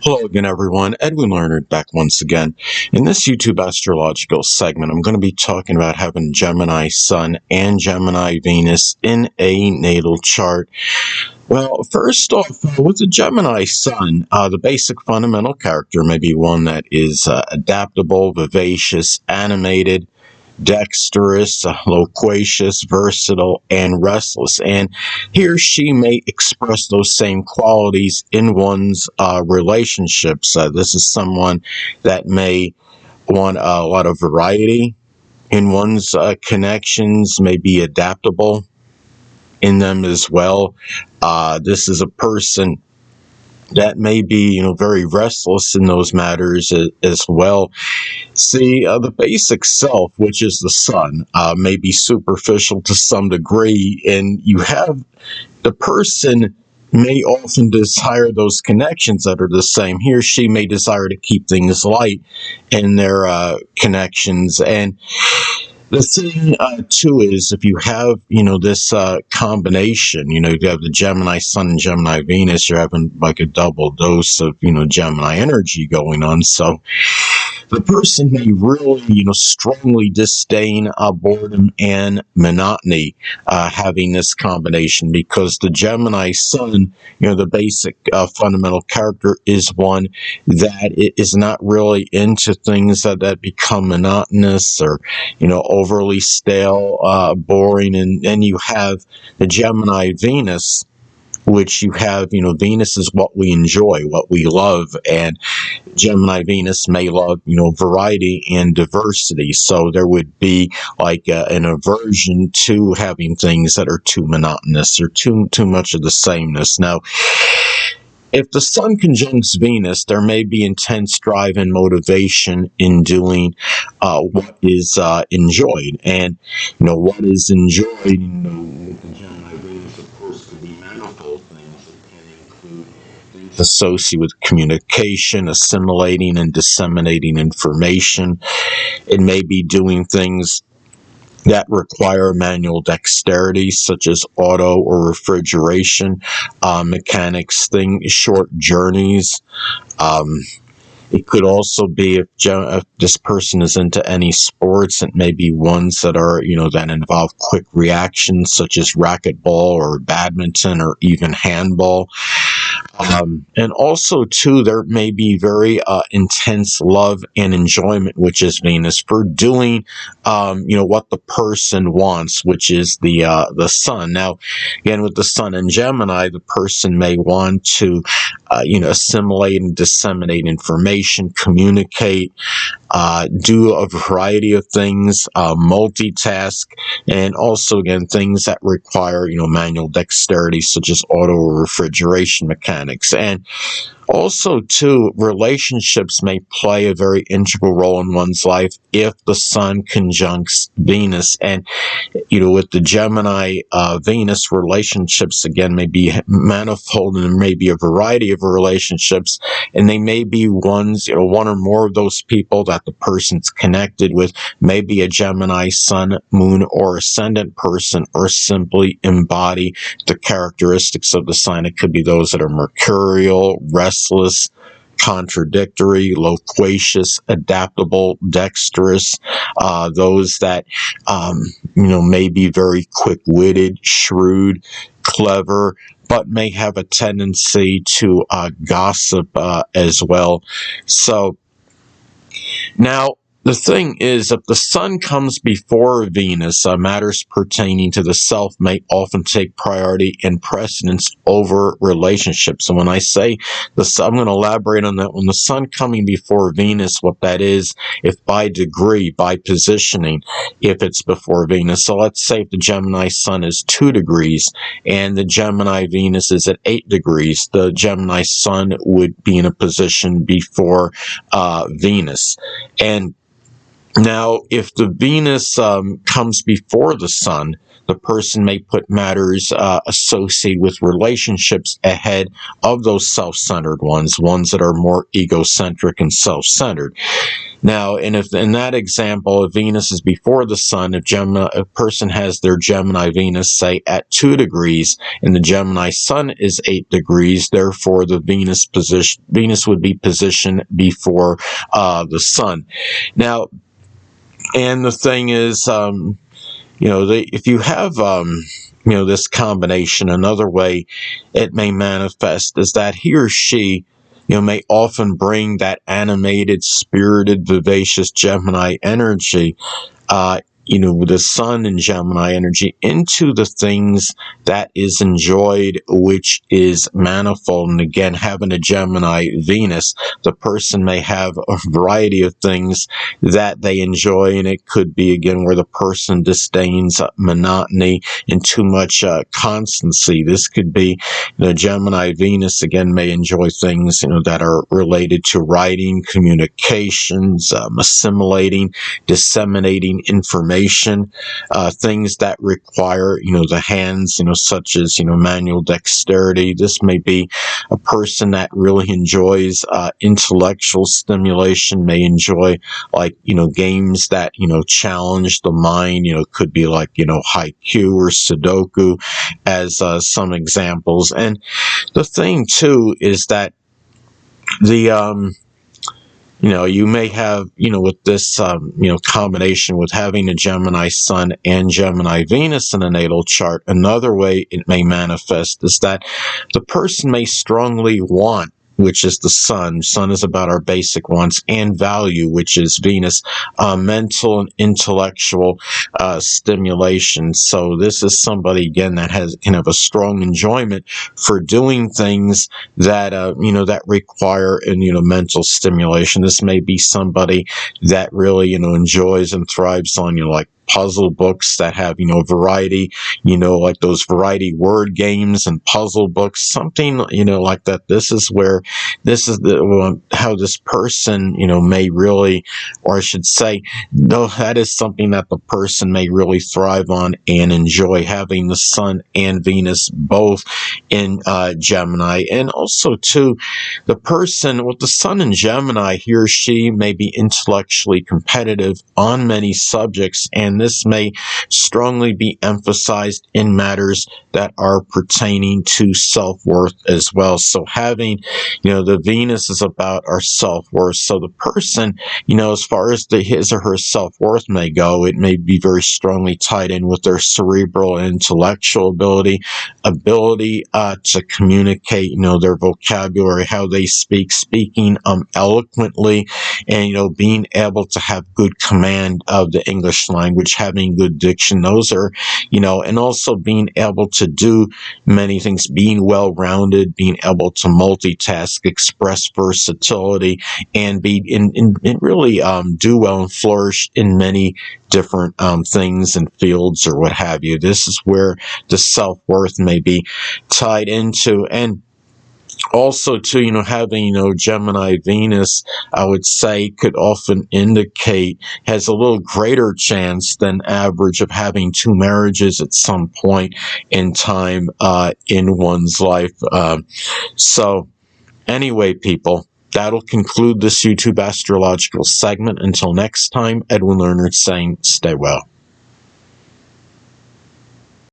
Hello again, everyone. Edwin Learnard back once again. In this YouTube astrological segment, I'm going to be talking about having Gemini Sun and Gemini Venus in a natal chart. Well, first off, with the Gemini Sun, the basic fundamental character may be one that is adaptable, vivacious, animated, dexterous, loquacious, versatile, and restless. And he or she may express those same qualities in one's relationships. This is someone that may want a lot of variety in one's connections, may be adaptable in them as well. This is a person that may be, very restless in those matters as well. See, the basic self, which is the sun, may be superficial to some degree, and you have the person may often desire those connections that are the same. He or she may desire to keep things light in their connections. And the thing, too, is if you have, this combination, you have the Gemini Sun and Gemini Venus, you're having like a double dose of, Gemini energy going on. So the person may really, strongly disdain boredom and monotony having this combination, because the Gemini Sun, the basic fundamental character is one that is not really into things that become monotonous or, overly stale, boring. And then you have the Gemini Venus, which you have, Venus is what we enjoy, what we love, and Gemini Venus may love, variety and diversity. So there would be like an aversion to having things that are too monotonous or too much of the sameness. Now, if the Sun conjuncts Venus, there may be intense drive and motivation in doing what is enjoyed. And, what is enjoyed, with the Gemini Venus, of course, could be manifold things. It can include things associated with communication, assimilating and disseminating information. It may be doing things that require manual dexterity, such as auto or refrigeration, mechanics, short journeys. It could also be if this person is into any sports, it may be ones that are, that involve quick reactions, such as racquetball or badminton or even handball. And also, too, there may be very intense love and enjoyment, which is Venus, for doing, what the person wants, which is the Sun. Now, again, with the Sun in Gemini, the person may want to, assimilate and disseminate information, communicate, do a variety of things, multitask, and also, again, things that require, manual dexterity, such as auto or refrigeration mechanics. And also, too, relationships may play a very integral role in one's life if the Sun conjuncts Venus. And, with the Gemini Venus, relationships, again, may be manifold, and there may be a variety of relationships. And they may be ones, one or more of those people that the person's connected with, maybe a Gemini Sun, Moon, or Ascendant person, or simply embody the characteristics of the sign. It could be those that are mercurial, restless, contradictory, loquacious, adaptable, dexterous, those that, may be very quick-witted, shrewd, clever, but may have a tendency to gossip as well. So, now, the thing is, if the Sun comes before Venus, matters pertaining to the self may often take priority and precedence over relationships. And when I say I'm going to elaborate on that. When the Sun coming before Venus, what that is, if by degree, by positioning, if it's before Venus. So let's say if the Gemini Sun is 2 degrees and the Gemini Venus is at 8 degrees, the Gemini Sun would be in a position before Venus. And now, if the Venus comes before the Sun, the person may put matters associated with relationships ahead of those self-centered ones that are more egocentric and self-centered. Now, and if in that example, if Venus is before the Sun, if a person has their Gemini Venus, say, at 2 degrees, and the Gemini Sun is 8 degrees, therefore the Venus would be positioned before the Sun. Now, and the thing is, if you have, this combination, another way it may manifest is that he or she, may often bring that animated, spirited, vivacious Gemini energy, the Sun and Gemini energy into the things that is enjoyed, which is manifold. And again, having a Gemini Venus, the person may have a variety of things that they enjoy, and it could be, again, where the person disdains monotony and too much constancy. This could be, Gemini Venus, again, may enjoy things, that are related to writing, communications, assimilating, disseminating information, things that require, the hands, such as, manual dexterity. This may be a person that really enjoys intellectual stimulation, may enjoy, like, games that, challenge the mind, could be like, haiku or Sudoku as some examples. And the thing, too, is that you may have, with this, combination with having a Gemini Sun and Gemini Venus in a natal chart, another way it may manifest is that the person may strongly want, which is the Sun. Sun is about our basic wants, and value, which is Venus, mental and intellectual stimulation. So this is somebody, again, that has kind of a strong enjoyment for doing things that, that require, mental stimulation. This may be somebody that really, enjoys and thrives on, like puzzle books that have, variety, like those variety word games and puzzle books, something, like that. This is how this person, may really, or I should say, no, that is something that the person may really thrive on and enjoy, having the Sun and Venus both in Gemini. And also, too, the person with the Sun in Gemini, he or she may be intellectually competitive on many subjects, and this may strongly be emphasized in matters that are pertaining to self-worth as well. So having, the Venus is about our self-worth. So the person, as far as his or her self-worth may go, it may be very strongly tied in with their cerebral and intellectual ability to communicate, their vocabulary, how they speaking eloquently, and, being able to have good command of the English language, having good diction. Those are, and also being able to do many things, being well-rounded, being able to multitask, express versatility, and really do well and flourish in many different things and fields or what have you. This is where the self-worth may be tied into. And also, too, having, Gemini Venus, I would say, could often indicate, has a little greater chance than average of having 2 marriages at some point in time in one's life. So anyway, people, that'll conclude this YouTube astrological segment. Until next time, Edwin Learnard saying, stay well.